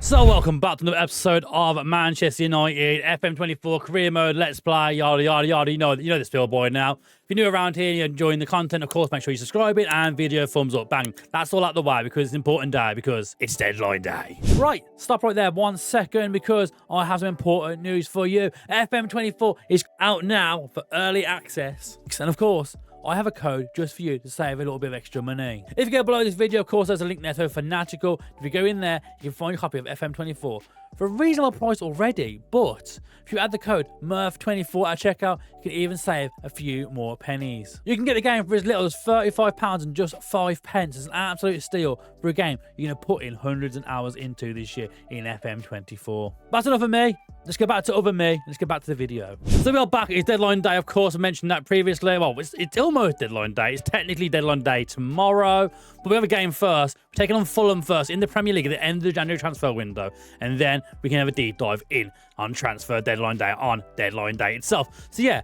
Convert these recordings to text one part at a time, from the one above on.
So welcome back to another episode of Manchester United FM24 career mode. Let's play yada yada yada. You know this feel boy now. If you're new around here and you're enjoying the content, of course, make sure you subscribe it and video thumbs up. Bang. That's all out the way because it's an important day because it's deadline day. Right, stop right there 1 second because I have some important news for you. FM24 is out now for early access. And of course, I have a code just for you to save a little bit of extra money. If you go below this video, of course, there's a link there to Fanatical. If you go in there, you can find a copy of FM24 for a reasonable price already. But if you add the code MERF24 at checkout, you can even save a few more pennies. You can get the game for as little as £35 and just 5 pence. It's an absolute steal for a game you're going to put in hundreds of hours into this year in FM24. That's enough of me. Let's go back to other me. Let's get back to the video. So we are back. It's deadline day, of course. I mentioned that previously. Well, it's almost deadline day. It's technically deadline day tomorrow. But we have a game first. We're taking on Fulham first in the Premier League at the end of the January transfer window. And then we can have a deep dive in on transfer deadline day on deadline day itself. So yeah,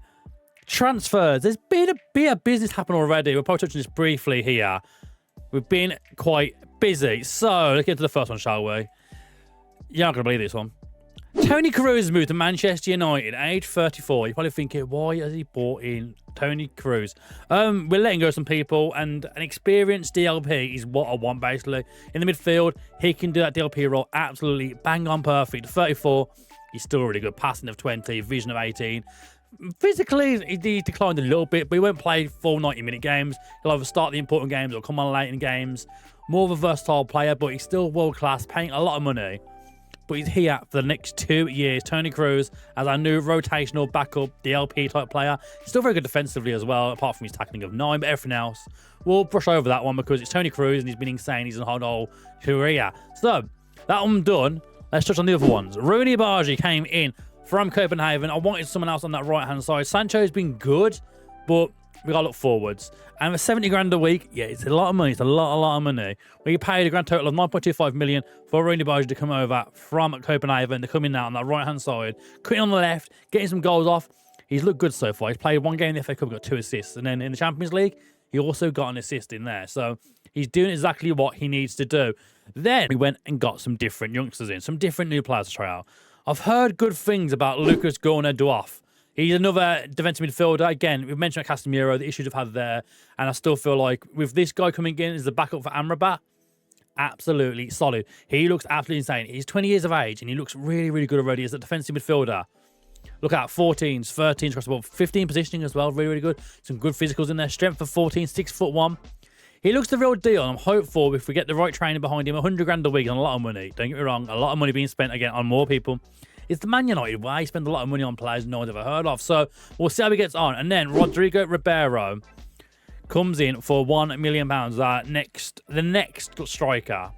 transfers. There's been a bit of business happen already. We're probably touching this briefly here. We've been quite busy. So let's get to the first one, shall we? You're not going to believe this one. Tony Kroos moved to Manchester United, age 34. You're probably thinking, why has he bought in Tony Kroos? We're letting go some people, and an experienced DLP is what I want, basically. In the midfield, he can do that DLP role absolutely bang on perfect. 34, he's still really good. Passing of 20, vision of 18. Physically, he declined a little bit, but he won't play full 90-minute games. He'll either start the important games or come on late in games. More of a versatile player, but he's still world-class, paying a lot of money. But he's here for the next 2 years. Tony Kroos as our new rotational backup DLP type player. He's still very good defensively as well, apart from his tackling of 9. But everything else, we'll brush over that one because it's Tony Kroos and he's been insane. He's on a whole career. So, that one done. Let's touch on the other ones. Rooney Bargi came in from Copenhagen. I wanted someone else on that right-hand side. Sancho's been good, but we got to look forwards. And for 70 grand a week, yeah, it's a lot of money. It's a lot of money. We paid a grand total of 9.25 million for Rooney Bargi to come over from Copenhagen to come in now on that right-hand side. Cutting on the left, getting some goals off. He's looked good so far. He's played one game in the FA Cup, got 2 assists. And then in the Champions League, he also got an assist in there. So he's doing exactly what he needs to do. Then we went and got some different youngsters in, some different new players to try out. I've heard good things about Lucas Gourna-Duoff. He's another defensive midfielder. Again, we've mentioned Casemiro, the issues I've had there. And I still feel like with this guy coming in as the backup for Amrabat, absolutely solid. He looks absolutely insane. He's 20 years of age and he looks really, really good already as a defensive midfielder. Look at 14s, 13s across the ball, 15 positioning as well. Really, really good. Some good physicals in there. Strength for 14, 6'1". He looks the real deal. And I'm hopeful if we get the right training behind him, 100 grand a week and a lot of money. Don't get me wrong, a lot of money being spent again on more people. It's the Man United way. He spends a lot of money on players no one's ever heard of. So we'll see how he gets on. And then Rodrigo Ribeiro comes in for £1 million. The next striker.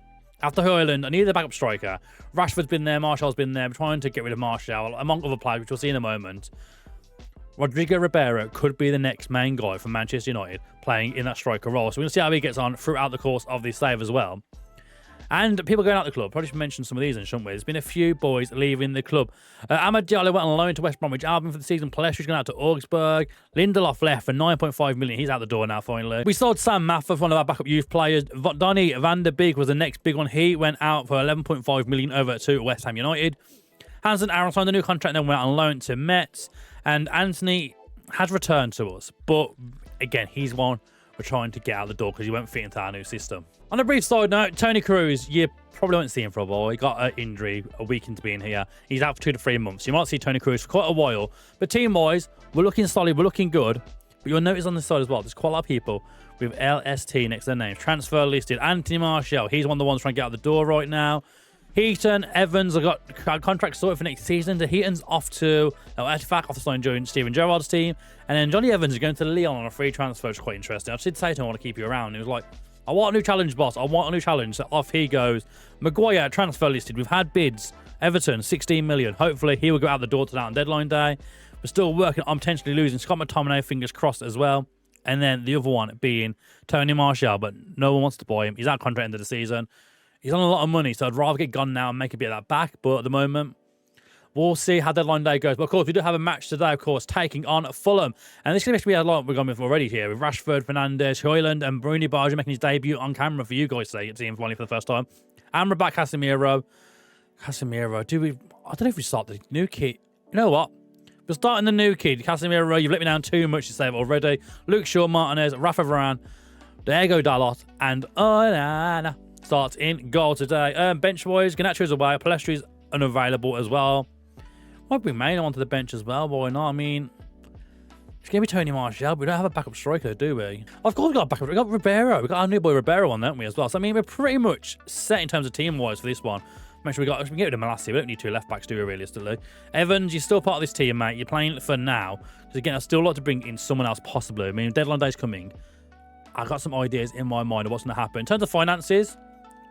After Højlund, I needed a backup striker. Rashford's been there. Martial's been there. I'm trying to get rid of Martial, among other players, which we'll see in a moment. Rodrigo Ribeiro could be the next main guy for Manchester United playing in that striker role. So we're going to see how he gets on throughout the course of this save as well. And people going out the club. Probably should mention some of these, shouldn't we? There's been a few boys leaving the club. Amad Diallo went on loan to West Bromwich Albion for the season. Palestri's gone out to Augsburg. Lindelof left for 9.5 million. He's out the door now, finally. We sold Sam Maffa, one of our backup youth players. Donny van der Beek was the next big one. He went out for 11.5 million over to West Ham United. Hansen Aaron signed a new contract, then went on loan to Metz. And Anthony has returned to us. But, again, he's one we're trying to get out the door because he won't fit into our new system. On a brief side note, Tony Kroos, you probably won't see him for a while. He got an injury a week into being here. He's out for 2 to 3 months. You might see Tony Kroos for quite a while. But team-wise, we're looking solid. We're looking good. But you'll notice on this side as well, there's quite a lot of people with LST next to their names. Transfer listed. Anthony Martial, he's one of the ones trying to get out the door right now. Heaton, Evans, have got contracts sorted for next season. The Heaton's off to Etifak, off the sign join Steven Gerrard's team. And then Johnny Evans is going to Lyon on a free transfer, which is quite interesting. I did say to him, I want to keep you around. He was like, I want a new challenge, boss. I want a new challenge. So off he goes. Maguire, transfer listed. We've had bids. Everton, 16 million. Hopefully, he will go out the door to that on deadline day. We're still working on potentially losing Scott McTominay, fingers crossed as well. And then the other one being Tony Martial, but no one wants to buy him. He's out contract end of the season. He's on a lot of money, so I'd rather get gone now and make a bit of that back. But at the moment, we'll see how deadline day goes. But of course, we do have a match today, of course, taking on Fulham. And this is going to be a lot we're going with already here with Rashford, Fernandes, Højlund, and Rooney Bargi making his debut on camera for you guys today. You'll see him finally for the first time. Amrabat, Casemiro. Casemiro. I don't know if we start the new kid. You know what? We're starting the new kid. Casemiro, you've let me down too much to say already. Luke Shaw, Martinez, Rafa Varane, Diego Dalot, and Onana starts in goal today. Bench-wise, Garnacho's away. Palestri's unavailable as well. Might bring Maino onto the bench as well. Why not? I mean, it's going to be Tony Martial. We don't have a backup striker, do we? Of course, we've got a backup. We've got Ribeiro. We've got our new boy Ribeiro on, don't we, as well? So, I mean, we're pretty much set in terms of team-wise for this one. Make sure we can get rid of Malassi. We don't need 2 left-backs, do we, realistically? Evans, you're still part of this team, mate. You're playing for now. Because, again, I still like to bring in someone else, possibly. I mean, deadline day's coming. I've got some ideas in my mind of what's going to happen. In terms of finances,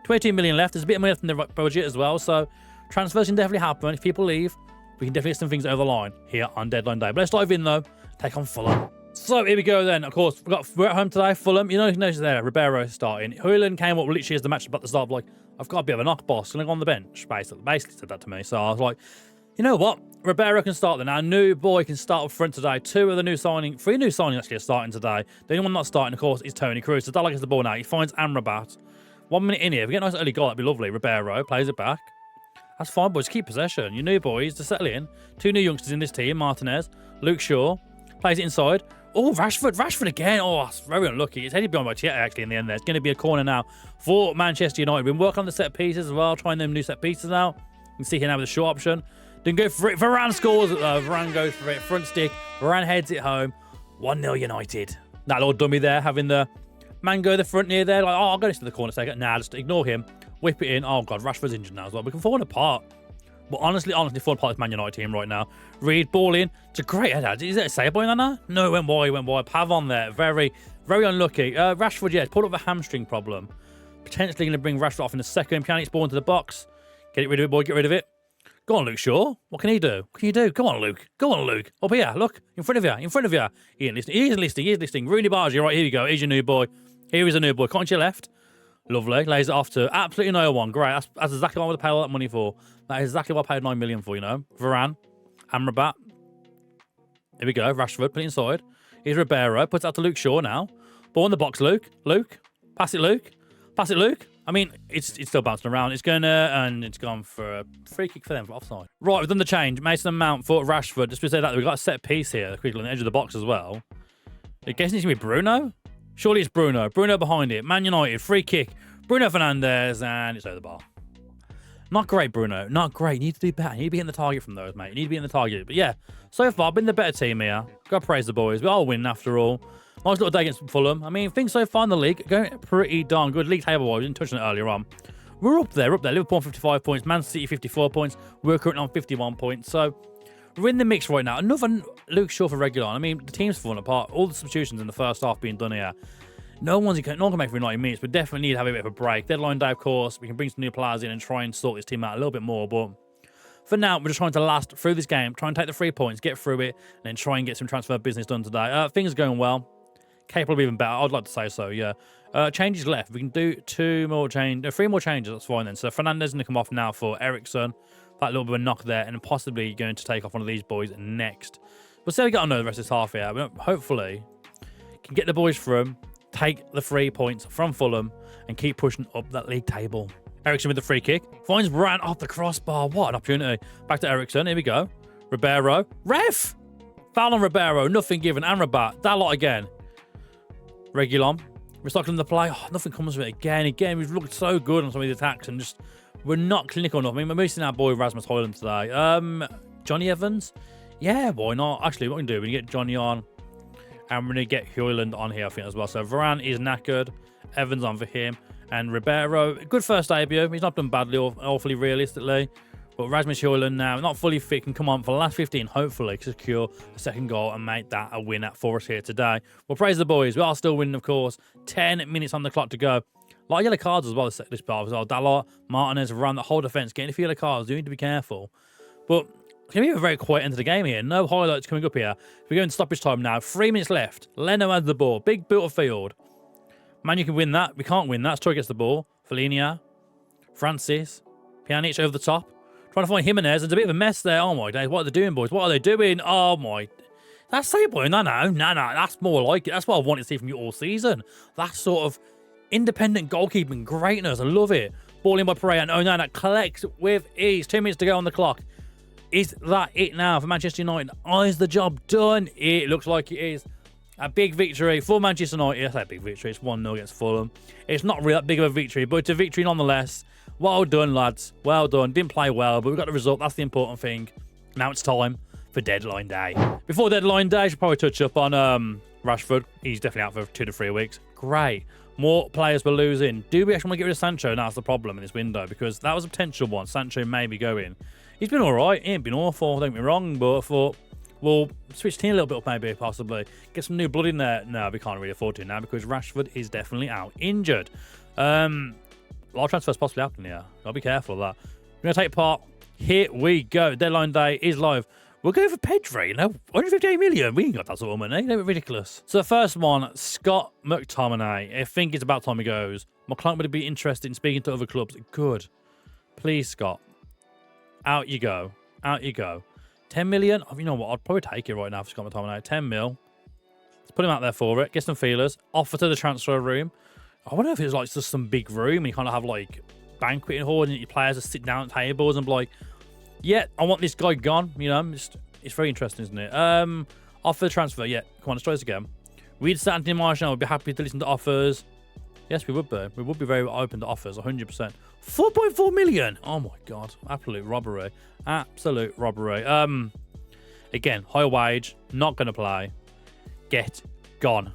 22 million left. There's a bit of money left in the budget as well. So, transfers can definitely happen. If people leave, we can definitely get some things over the line here on deadline day. But let's dive in, though. Take on Fulham. So, here we go then. Of course, we're at home today. Fulham. You know, notice there, Ribeiro starting. Højlund came up literally as the match about to start. Like, I've got a bit of a knock, boss. Going to go on the bench, basically said that to me. So, I was like, you know what? Ribeiro can start then. Our new boy can start up front today. 3 new signings actually are starting today. The only one not starting, of course, is Tony Cruz. So Dalot gets the ball now. He finds Amrabat. 1 minute in here. If we get a nice early goal, that'd be lovely. Ribeiro plays it back. That's fine, boys. Keep possession. Your new boys to settle in. 2 new youngsters in this team. Martinez, Luke Shaw. Plays it inside. Oh, Rashford again. Oh, that's very unlucky. It's headed behind by Chieta actually in the end there. It's going to be a corner now for Manchester United. We've been working on the set pieces as well, trying them new set pieces now. You can see here now with the short option. Didn't go for it. Varane scores it though. Varane goes for it. Front stick. Varane heads it home. 1-0 United. That little dummy there having the man go the front near there. Like, oh, I'll go into the corner second. Nah, just ignore him. Whip it in. Oh, God. Rashford's injured now as well. We can fall apart. But honestly, fall apart this Man United team right now. Reed, ball in. It's a great header. Is it a save point on that? No, it went wide. Pavon there. Very, very unlucky. Rashford, yeah, pulled up a hamstring problem. Potentially going to bring Rashford off in a second. Pjanic's ball into the box. Get rid of it, boy. Get rid of it. Go on, Luke Shaw. What can he do? What can you do? Go on, Luke. Go on, Luke. Up here. Look. In front of you. He is listening. Rooney Bargy. Right, here you go. Here's your new boy. Here is a new boy. Come on to your left. Lovely. Lays it off to absolutely no one. Great. That's exactly what I would pay all that money for. That is exactly what I paid 9 million for, you know. Varane. Amrabat. Here we go. Rashford. Put it inside. Here's Ribeiro. Puts it out to Luke Shaw now. Ball in the box, Luke. Pass it, Luke. I mean, it's still bouncing around. It's going to, and it's gone for a free kick for them for offside. Right, we've done the change. Mason Mount for Rashford. Just to say that, we've got a set piece here, quickly on the edge of the box as well. I guess it's going to be Bruno? Surely it's Bruno. Bruno behind it. Man United, free kick. Bruno Fernandes, and it's over the bar. Not great, Bruno. Not great. You need to do better. You need to be hitting the target from those, mate. You need to be in the target. But yeah, so far, been the better team here. Got to praise the boys. We all win after all. Nice little day against Fulham. I mean, things so far in the league going pretty darn good. League table-wise, we didn't touch on it earlier on. We're up there. Liverpool on 55 points. Man City 54 points. We're currently on 51 points. So we're in the mix right now. Another Luke Shaw for regular. I mean, the team's falling apart. All the substitutions in the first half being done here. No one can make for 90 minutes. We definitely need to have a bit of a break. Deadline day, of course. We can bring some new players in and try and sort this team out a little bit more. But for now, we're just trying to last through this game. Try and take the 3 points, get through it, and then try and get some transfer business done today. Things are going well. Capable of even better. I'd like to say so, yeah. Changes left. We can do 3 more changes. That's fine then. So Fernandes is going to come off now for Ericsson. That little bit of a knock there, and possibly going to take off one of these boys next. We'll see how we get on the rest of this half here. But hopefully, can get the boys through, take the 3 points from Fulham, and keep pushing up that league table. Ericsson with the free kick. Finds Brand off the crossbar. What an opportunity. Back to Ericsson. Here we go. Ribeiro. Ref! Foul on Ribeiro. Nothing given. Amrabat. Dalot again. Reguilon. Recycling the play. Oh, nothing comes of it again. We've looked so good on some of these attacks and just we're not clinical enough. I mean, we're missing our boy Rasmus Højlund today. Johnny Evans. Yeah, why not? Actually, what we can do, we can get Johnny on and we're going to get Højlund on here, I think, as well. So Varane is knackered. Evans on for him. And Ribeiro, good first debut. He's not done badly, awfully realistically. But Rasmus Højlund now, not fully fit, can come on for the last 15, hopefully, secure a second goal and make that a win for us here today. We'll praise the boys. We are still winning, of course. 10 minutes on the clock to go. A lot of yellow cards as well this part as well. Dalot, Martinez, around the whole defence, getting a few yellow cards. Do need to be careful. But it's going to be a very quiet end of the game here. No highlights coming up here. We're going to stoppage time now. 3 minutes left. Leno has the ball. Big built field. Man, you can win that. We can't win that. Troy gets the ball. Fellaini, Francis, Pjanic over the top. Trying to find Jimenez. There's a bit of a mess there. Oh, my days. What are they doing, boys? What are they doing? Oh, my. That's save point. No. That's more like it. That's what I wanted to see from you all season. That sort of independent goalkeeping greatness. I love it. Ball in by Pereira. And Onana collects with ease. 2 minutes to go on the clock. Is that it now for Manchester United? Is the job done? It looks like it is. A big victory for Manchester United. It's a big victory. It's 1-0 against Fulham. It's not really that big of a victory, but it's a victory nonetheless. Well done, lads. Well done. Didn't play well, but we got the result. That's the important thing. Now it's time for deadline day. Before deadline day, I should probably touch up on Rashford. He's definitely out for 2 to 3 weeks. Great. More players we're losing. Do we actually want to get rid of Sancho? That's the problem in this window, because that was a potential one. Sancho may be going. He's been all right. He ain't been awful, don't get me wrong, but I thought we'll switch team a little bit up, maybe, possibly. Get some new blood in there. No, we can't really afford to now because Rashford is definitely out injured. A lot of transfers possibly happening here. Gotta be careful of that. We're going to take part. Here we go. Deadline day is live. We'll go for Pedri, 158 million. We ain't got that sort of money. They're ridiculous. So the first one, Scott McTominay. I think it's about time he goes. My client would be interested in speaking to other clubs. Good. Please, Scott. Out you go. Out you go. 10 million? You know what? I'd probably take it right now for Scott McTominay. 10 mil. Let's put him out there for it. Get some feelers. Offer to the transfer room. I wonder if it's like just some big room and you kind of have like banqueting hall and your players just sit down at tables and be like, yeah, I want this guy gone. You know, it's very interesting, isn't it? Offer the transfer. Yeah, come on, let's try this again. We'd say Anthony Martial would be happy to listen to offers. Yes, we would be. We would be very open to offers, 100%. 4.4 million. Oh my God, absolute robbery. Absolute robbery. Again, high wage, not going to play. Get gone.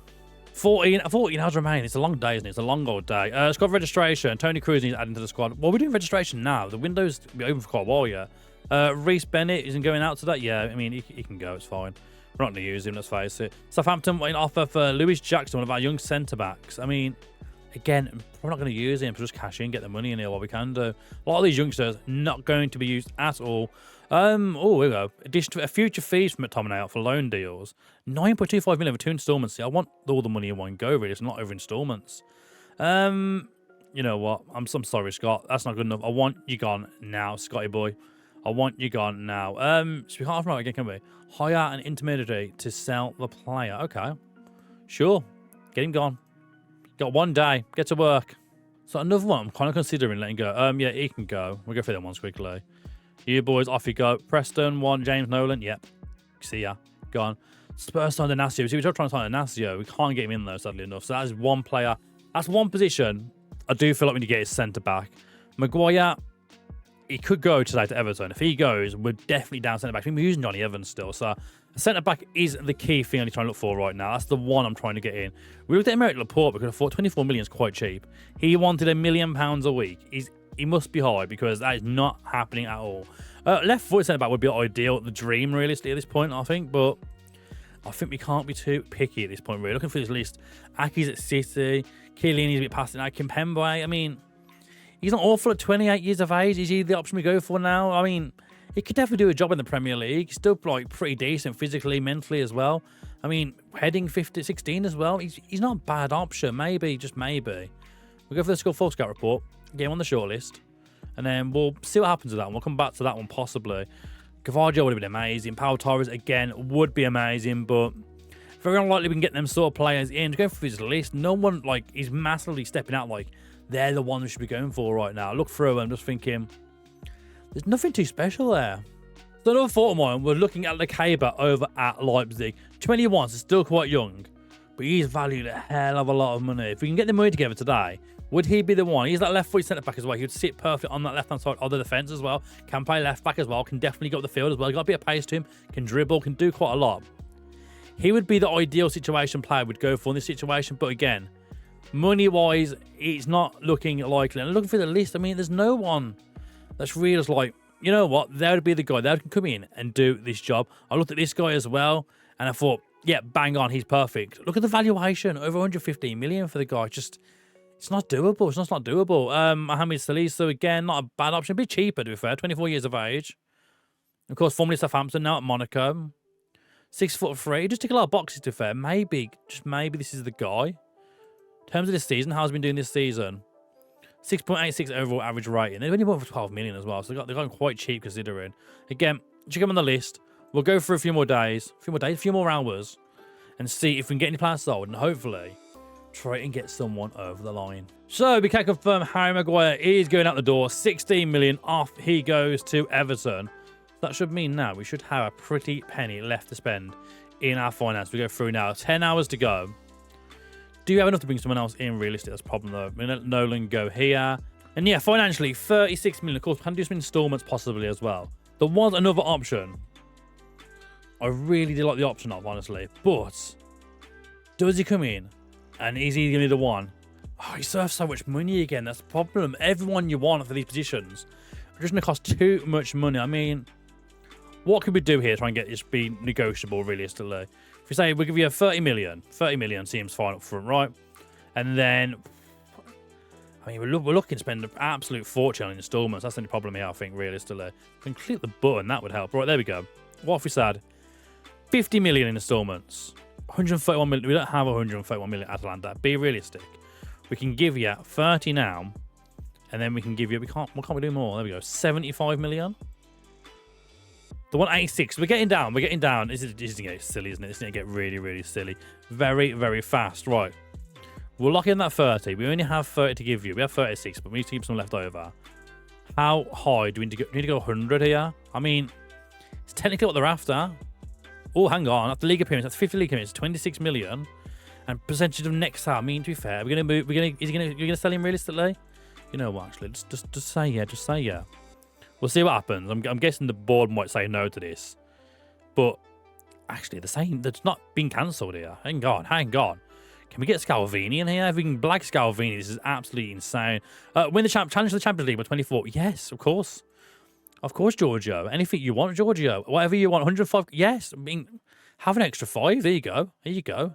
14 hours remain. It's a long day, isn't it? It's a long old day. Squad registration. Tony Cruz needs adding to the squad. Well, we're doing registration now. The window's been open for quite a while, yeah. Reece Bennett isn't going out to that. Yeah, I mean, he can go. It's fine. We're not going to use him, let's face it. Southampton want an offer for Lewis Jackson, one of our young centre-backs. I mean, again, we're not going to use him. Just cash in, get the money in here, what we can do. A lot of these youngsters not going to be used at all. Oh, here we go. Addition to a future fees from McTominay out for loan deals. 9.25 million for 2 installments. See, I want all the money in one go, really. It's not over installments. You know what? I'm sorry, Scott. That's not good enough. I want you gone now, Scotty boy. I want you gone now. So we can't have again, can we? Hire an intermediary to sell the player. Okay. Sure. Get him gone. Got 1 day. Get to work. So another one I'm kind of considering letting go. Yeah, he can go. We'll go through them ones quickly. You boys, off you go. Preston, 1. James Nolan. Yep. See ya. Gone. Spurs signed Inacio. See, we're trying to sign Inacio. We can't get him in, though, sadly enough. So that is one player. That's one position. I do feel like we need to get his centre-back. Maguire, he could go today to Everton. If he goes, we're definitely down centre-back. We're using Johnny Evans still. So centre-back is the key thing I'm trying to look for right now. That's the one I'm trying to get in. We looked at Emerick Laporte because I thought 24 million is quite cheap. He wanted £1 million a week. He must be high because that is not happening at all. Left foot centre-back would be ideal, the dream, realistically, at this point, I think. But I think we can't be too picky at this point, really. Looking through this list, Aki's at City. Chiellini's a bit past it now. Kimpembe, I mean, he's not awful at 28 years of age. Is he the option we go for now? I mean, he could definitely do a job in the Premier League. He's still like pretty decent physically, mentally as well. I mean, heading 16 as well. He's not a bad option. Maybe, just maybe. We'll go for the Skull Full Scout report. Get him on the shortlist. And then we'll see what happens with that one. We'll come back to that one possibly. Gavaggio would have been amazing. Pau Torres, again, would be amazing. But very unlikely we can get them sort of players in. To go through this list, no one like is massively stepping out like they're the ones we should be going for right now. I look through and I'm just thinking, there's nothing too special there. So another thought of mine, we're looking at Lacaba over at Leipzig. 21, so still quite young. But he's valued a hell of a lot of money. If we can get the money together today, would he be the one? He's that left foot centre back as well. He would sit perfect on that left-hand side of the defence as well. Can play left back as well. Can definitely go up the field as well. Got a bit of pace to him. Can dribble. Can do quite a lot. He would be the ideal situation player we'd go for in this situation. But again, money-wise, it's not looking likely. And looking through the list, I mean, there's no one that's really just like, you know what? There would be the guy that can come in and do this job. I looked at this guy as well, and I thought, yeah, bang on, he's perfect. Look at the valuation, over 115 million for the guy. Just, it's not doable. It's not doable. Mohamed Salisu, again, not a bad option. A bit cheaper, to be fair. 24 years of age. Of course, formerly Southampton, now at Monaco. 6'3". He just tick a lot of boxes, to be fair. Maybe, just maybe this is the guy. In terms of this season, how's he been doing this season? 6.86 overall average rating. They've only bought for 12 million as well, so they've got quite cheap considering. Again, check them on the list. We'll go for a few more days, a few more hours, and see if we can get any players sold. And hopefully, try and get someone over the line. So we can confirm Harry Maguire is going out the door. 16 million off he goes to Everton. That should mean now we should have a pretty penny left to spend in our finance. We go through now. 10 hours to go. Do you have enough to bring someone else in? Realistic, that's a problem though. We let Nolan go here. And yeah, financially, 36 million. Of course, we can do some installments possibly as well. There was another option. I really did like the option of, honestly. But does he come in? And is he going to be the one? Oh, he serves so much money again. That's the problem. Everyone you want for these positions are just going to cost too much money. I mean, what could we do here to try and get this be negotiable realistically? If we say we'll give you a 30 million. 30 million seems fine up front, right? And then, I mean, we're looking to spend an absolute fortune on installments. That's the only problem here, I think, realistically. If we can click the button, that would help. Right, there we go. What if we said 50 million in installments? 131 million. We don't have 131 million Atalanta. Be realistic. We can give you 30 now, and then we can give you, what can't we do more? There we go. 75 million. The 186. We're getting down. This is going to get silly, isn't it? This is going to get really, really silly. Very, very fast. Right. We'll lock in that 30. We only have 30 to give you. We have 36, but we need to keep some left over. How high do we need to go? We need to go 100 here. I mean, it's technically what they're after. Oh, hang on. That's the league appearance. That's 50 league appearance. 26 million. And percentage of next time. I mean, to be fair, we're going to move. You're going to sell him realistically? You know what, actually? Just say yeah. Just say yeah. We'll see what happens. I'm guessing the board might say no to this. But actually, they're saying that's not being cancelled here. Hang on. Can we get Scalvini in here? If we can blag Scalvini, this is absolutely insane. Win the challenge to the Champions League by 24. Yes, of course. Of course, Giorgio. Anything you want, Giorgio. Whatever you want. 105. Yes. I mean, have an extra 5. There you go.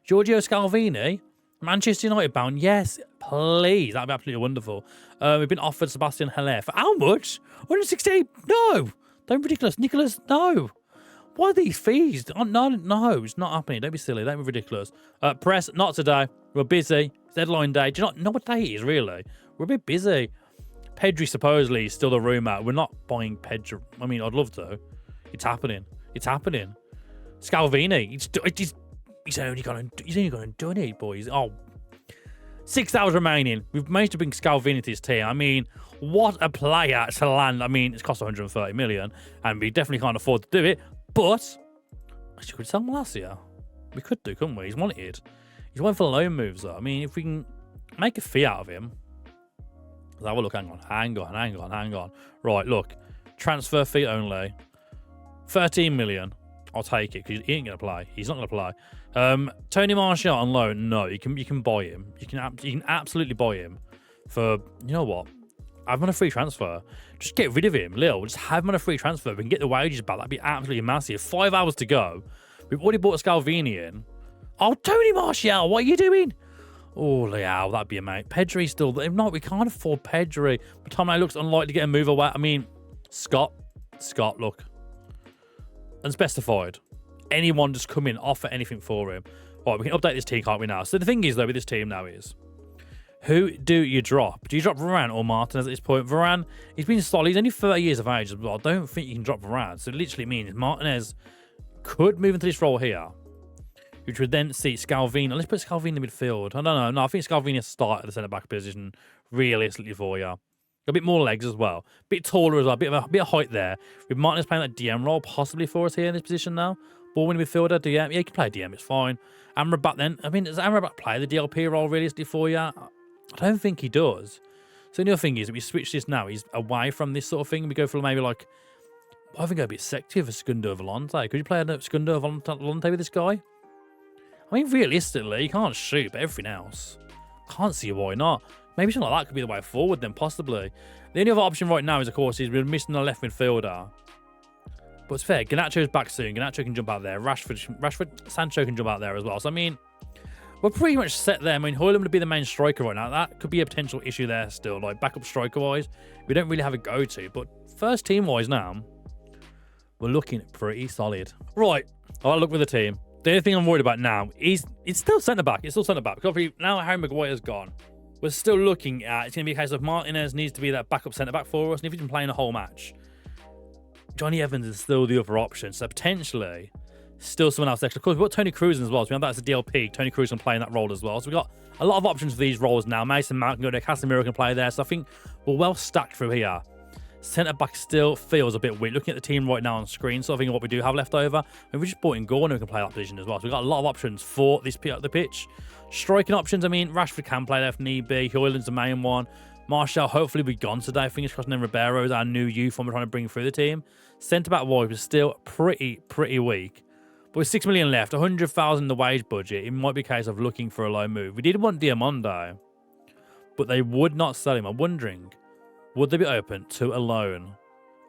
Giorgio Scalvini. Manchester United bound. Yes, please. That'd be absolutely wonderful. We've been offered Sebastian Haller. For how much? 160? No. Don't be ridiculous. Nicholas, no. What are these fees? Oh, no, it's not happening. Don't be silly. Don't be ridiculous. Press, not today. We're busy. It's deadline day. Do you not know what day it is, really? We're a bit busy. Pedri supposedly is still the rumour. We're not buying Pedri. I mean, I'd love to. It's happening. Scalvini. He's only going to donate, boys. Oh, 6 hours remaining. We've managed to bring Scalvini to his team. I mean, what a player to land. I mean, it's cost 130 million, and we definitely can't afford to do it. But actually, could we sell him last year? We could do, couldn't we? He's wanted. He's wanted for loan moves, though. I mean, if we can make a fee out of him. Let's have a look. Hang on. Right, look. Transfer fee only. 13 million. I'll take it because he ain't going to play. He's not going to play. Tony Martial on loan. No, you can buy him. You can absolutely buy him for, you know what? Have him on a free transfer. Just get rid of him, Lil. Just have him on a free transfer. We can get the wages back. That'd be absolutely massive. 5 hours to go. We've already bought Scalvini in. Oh, Tony Martial, what are you doing? Oh, Leao, that'd be a mate. Pedri's still there. No, we can't afford Pedri. McTominay looks unlikely to get a move away. I mean, Scott, look. Unspecified. Anyone just come in, offer anything for him. Right, we can update this team, can't we now? So the thing is, though, with this team now is, who do you drop? Do you drop Varane or Martinez at this point? Varane, he's been solid. He's only 30 years of age as well. I don't think you can drop Varane. So it literally means Martinez could move into this role here, which would then see Scalvini. Let's put Scalvini in the midfield. I don't know. No, I think Scalvini has started at the centre-back position realistically for you. A bit more legs as well. A bit taller as well. A bit of height there. With Martinez playing that DM role possibly for us here in this position now. Ball winning midfielder, DM. Yeah, he can play DM. It's fine. Amrabat then. I mean, does Amrabat play the DLP role realistically for you? I don't think he does. So the other thing is that we switch this now. He's away from this sort of thing. We go for maybe like, I think I'd be a bit sexy for Segundo Volante. Could you play a Segundo Volante with this guy? I mean, realistically, he can't shoot, but everything else. Can't see why not. Maybe something like that could be the way forward then, possibly. The only other option right now is, of course, we're missing a left midfielder. But it's fair. Garnacho's back soon. Garnacho can jump out there. Rashford, Sancho can jump out there as well. So, I mean, we're pretty much set there. I mean, Højlund would be the main striker right now. That could be a potential issue there still. Like, backup striker-wise, we don't really have a go-to. But first team-wise now, we're looking pretty solid. Right. I'll look with the team. The only thing I'm worried about now is it's still centre-back. Because now Harry Maguire's gone. We're still looking at, it's going to be a case of Martinez needs to be that backup centre-back for us. And if he's been playing the whole match, Johnny Evans is still the other option. So potentially, Still someone else extra. Of course, we've got Tony Cruz as well. So we have that as a DLP. Tony Cruz can play in that role as well. So we've got a lot of options for these roles now. Mason Mount can go there. Casemiro can play there. So I think we're well stacked through here. Centre-back still feels a bit weak. Looking at the team right now on screen, so I think what we do have left over. And we just brought in Gordon who can play that position as well. So we've got a lot of options for this bit of the pitch. Striking options, I mean, Rashford can play there if need be. Hoyland's the main one. Martial hopefully be gone today. Fingers crossed. And then Ribeiro is our new youth one we're trying to bring through the team. Centre-back wide was still pretty weak. But with 6 million left, 100,000 in the wage budget, it might be a case of looking for a low move. We did want Diamondo, but they would not sell him. I'm wondering, would they be open to a loan?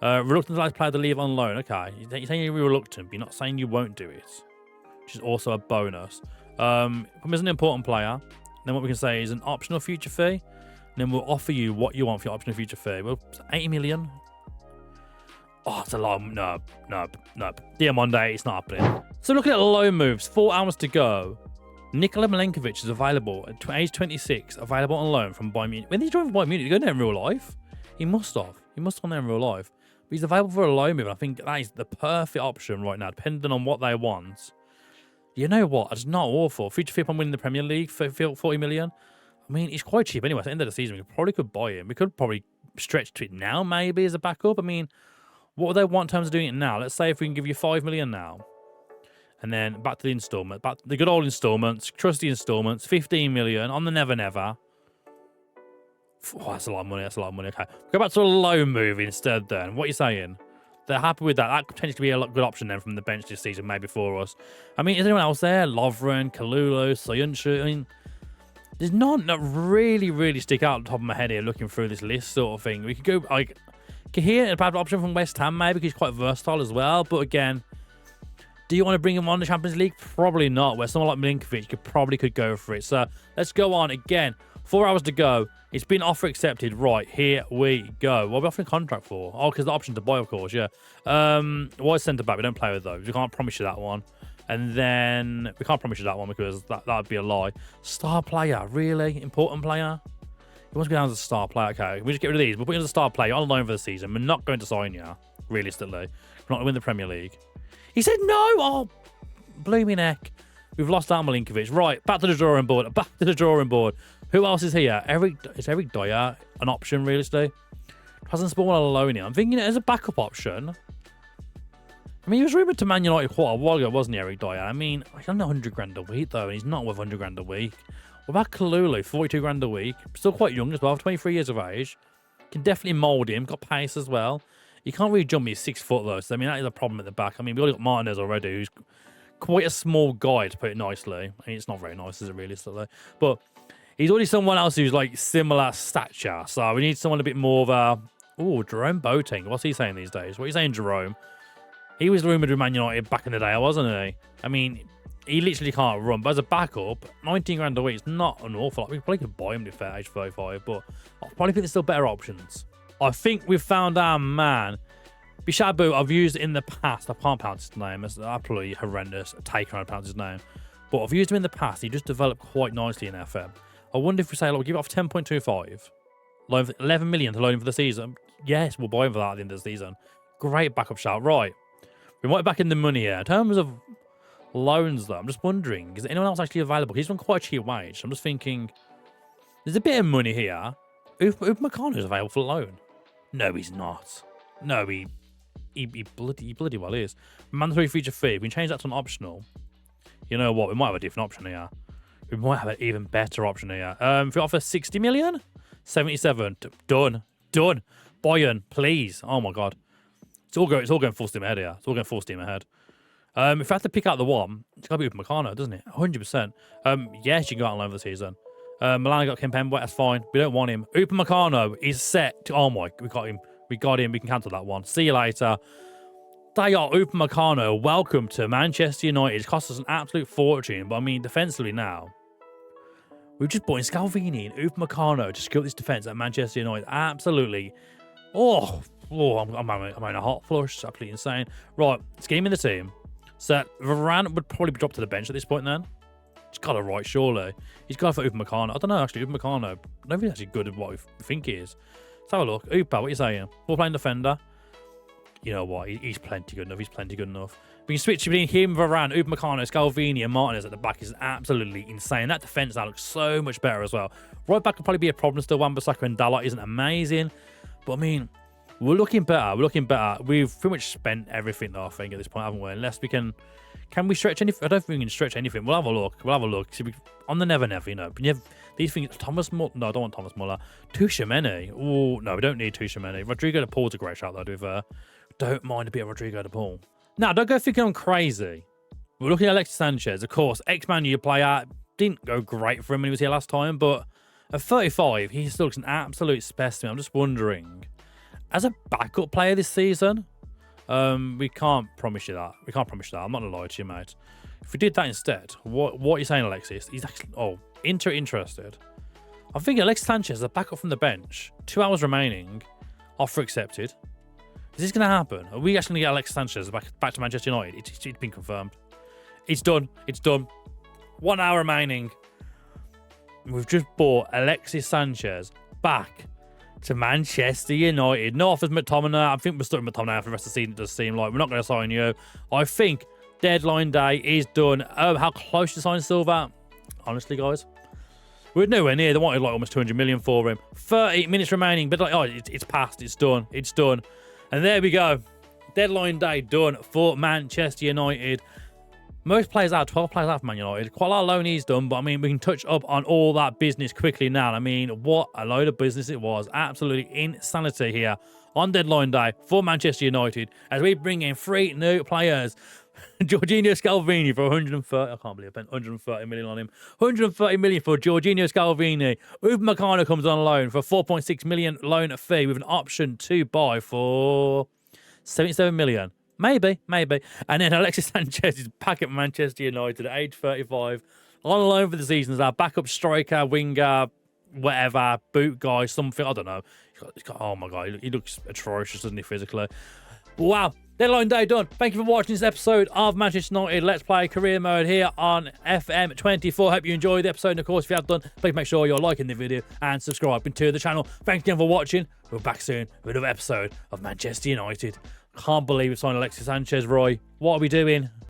Reluctant to let player to leave on loan. Okay, you're saying you're reluctant, but you're not saying you won't do it, which is also a bonus. Him as an important player. Then what we can say is an optional future fee. And then we'll offer you what you want for your optional future fee. Well, 80 million. Oh, it's a lot. No. Diamonde, it's not happening. So looking at loan moves, 4 hours to go. Nikola Milenkovic is available at age 26, available on loan from Bayern Munich. When did he join Bayern Munich? Did he go there in real life? He must have. He must have gone there in real life. But he's available for a loan move. I think that is the perfect option right now, depending on what they want. You know what? It's not awful. Future fit on winning the Premier League for 40 million. I mean, it's quite cheap anyway. At the end of the season, we probably could buy him. We could probably stretch to it now, maybe, as a backup. I mean, what would they want in terms of doing it now? Let's say if we can give you 5 million now. And then back to the instalment. Back to the good old instalments. Trusty instalments. 15 million on the never. Oh, that's a lot of money. Okay. Go back to a loan move instead then. What are you saying? They're happy with that. That could potentially be a good option then from the bench this season, maybe for us. I mean, is anyone else there? Lovren, Kalulu, Soyuncu. I mean, there's none that really stick out at the top of my head here looking through this list sort of thing. We could go, like, Kahir, a bad option from West Ham maybe, because he's quite versatile as well. But again, do you want to bring him on the Champions League? Probably not. Where someone like Milinkovic could go for it. So let's go on again. 4 hours to go. It's been offer accepted. Right, here we go. What are we offering a contract for? Oh, because the option to buy, of course, yeah. Why centre back? We don't play with those. We can't promise you that one. And then we can't promise you that one because that would be a lie. Star player, really? Important player? He wants to go down as a star player. Okay, we just get rid of these. We'll put you as a star player on loan for the season. We're not going to sign you, realistically. We're not going to win the Premier League. He said no! Oh, blew me neck. We've lost out on Milinkovic. Right, back to the drawing board. Who else is here? Is Eric Dyer an option, realistically? Hasn't spawned a loan here. I'm thinking it as a backup option. I mean, he was rumoured to Man United quite a while ago, wasn't he, Eric Dyer? I mean, he's on 100 grand a week, though, and he's not worth 100 grand a week. What about Kalulu? 42 grand a week. Still quite young as well, 23 years of age. Can definitely mould him. Got pace as well. He can't really jump. He's 6 foot, though, so I mean, that is a problem at the back. I mean, we've already got Martinez already, who's quite a small guy, to put it nicely. I mean, it's not very nice, is it, realistically? But he's already someone else who's, like, similar stature. So we need someone a bit more of a... Oh, Jerome Boateng. What's he saying these days? What are you saying, Jerome? He was rumoured with Man United back in the day, wasn't he? I mean, he literally can't run. But as a backup, 19 grand a week is not an awful lot. We probably could buy him to fair age 35, but I probably think there's still better options. I think we've found our man. Bishabu, I've used in the past. I can't pronounce his name. It's absolutely horrendous. Take trying to pronounce his name. But I've used him in the past. He just developed quite nicely in FM. I wonder if we say, look, we'll give it off 10.25. Loan for 11 million to loan him for the season. Yes, we'll buy him for that at the end of the season. Great backup shout. Right. We might be back in the money here. In terms of loans, though, I'm just wondering, is anyone else actually available? He's on quite a cheap wage. I'm just thinking, there's a bit of money here. Upamecano is available for loan. No, he's not. No, he bloody well is. Mandatory feature fee. We can change that to an optional. You know what? We might have a different option here. We might have an even better option here. If we offer 60 million, 77. Done. Bayern, please. Oh my god. It's all going full steam ahead here. It's all going full steam ahead. If I have to pick out the one, it's got to be Upamecano, doesn't it? 100%. Yes, you can go out on loan for the season. Milan got Kimpembe, that's fine. We don't want him. Upamecano is set to... Oh my, we got him. We can cancel that one. See you later. They are Upamecano. Welcome to Manchester United. It's cost us an absolute fortune. But I mean, defensively now, we've just bought in Scalvini and Upamecano to skill this defence at Manchester United. Absolutely. I'm on a hot flush. It's absolutely insane. Right, let's get him in the team. So Varane would probably be dropped to the bench at this point then. He's got it right, surely. He's got it for Upamecano. I don't know, actually. Upamecano, I don't think he's actually good at what we think he is. Let's have a look. Upa, what are you saying? We're playing defender. you know what? He's plenty good enough. He's plenty good enough. But you switch between him, Varane, Upamecano, Scalvini, and Martinez at the back is absolutely insane. That defence now looks so much better as well. Right back could probably be a problem still. Wan-Bissaka and Dalot isn't amazing. But, I mean, we're looking better. We're looking better. We've pretty much spent everything, though, I think, at this point, haven't we? Unless we can... Can we stretch anything? I don't think we can stretch anything. We'll have a look. We'll have a look. See, on the never, you know. But you have these things... Thomas Muller... No, I don't want Thomas Muller. Tchouaméni. Oh, no, we don't need Tchouaméni. Rodrigo de Paul's a great shot, though, to be fair. Don't mind a bit of Rodrigo de Paul. Now, don't go thinking I'm crazy. We're looking at Alexis Sanchez. Of course, ex-Man U player. Didn't go great for him when he was here last time, but at 35, he still looks an absolute specimen. I'm just wondering, as a backup player this season, we can't promise you that. We can't promise you that. I'm not going to lie to you, mate. If we did that instead, what are you saying, Alexis? He's actually, interested. I'm thinking Alexis Sanchez, a backup from the bench, 2 hours remaining, offer accepted. Is this going to happen? Are we actually going to get Alexis Sanchez back to Manchester United? It's been confirmed. It's done. It's done. 1 hour remaining. We've just bought Alexis Sanchez back to Manchester United. No offers McTominay. I think we're stuck with McTominay for the rest of the season. It does seem like we're not going to sign you. I think deadline day is done. How close to sign Silva? Honestly, guys, we're nowhere near. They wanted like almost 200 million for him. 30 minutes remaining, but like, it's passed. It's done. It's done. And there we go. Deadline day done for Manchester United. Most players out, 12 players out for Man United. Quite a lot of loanees done, but I mean, we can touch up on all that business quickly now. I mean, what a load of business it was. Absolutely insanity here on deadline day for Manchester United as we bring in 3 new players. Jorginho Scalvini for 130. I can't believe I spent 130 million on him. 130 million for Jorginho Scalvini. Upamecano comes on loan for 4.6 million loan fee with an option to buy for 77 million. Maybe. And then Alexis Sanchez is back at Manchester United at age 35 on loan for the season as our backup striker, winger, whatever, boot guy, something. I don't know. He's got, oh my God, he looks atrocious, doesn't he, physically? Wow. Deadline day done. Thank you for watching this episode of Manchester United Let's Play Career Mode here on FM24. Hope you enjoyed the episode. And of course, if you have done, please make sure you're liking the video and subscribing to the channel. Thanks again for watching. We're back soon with another episode of Manchester United. Can't believe it's on Alexis Sanchez, Roy. What are we doing?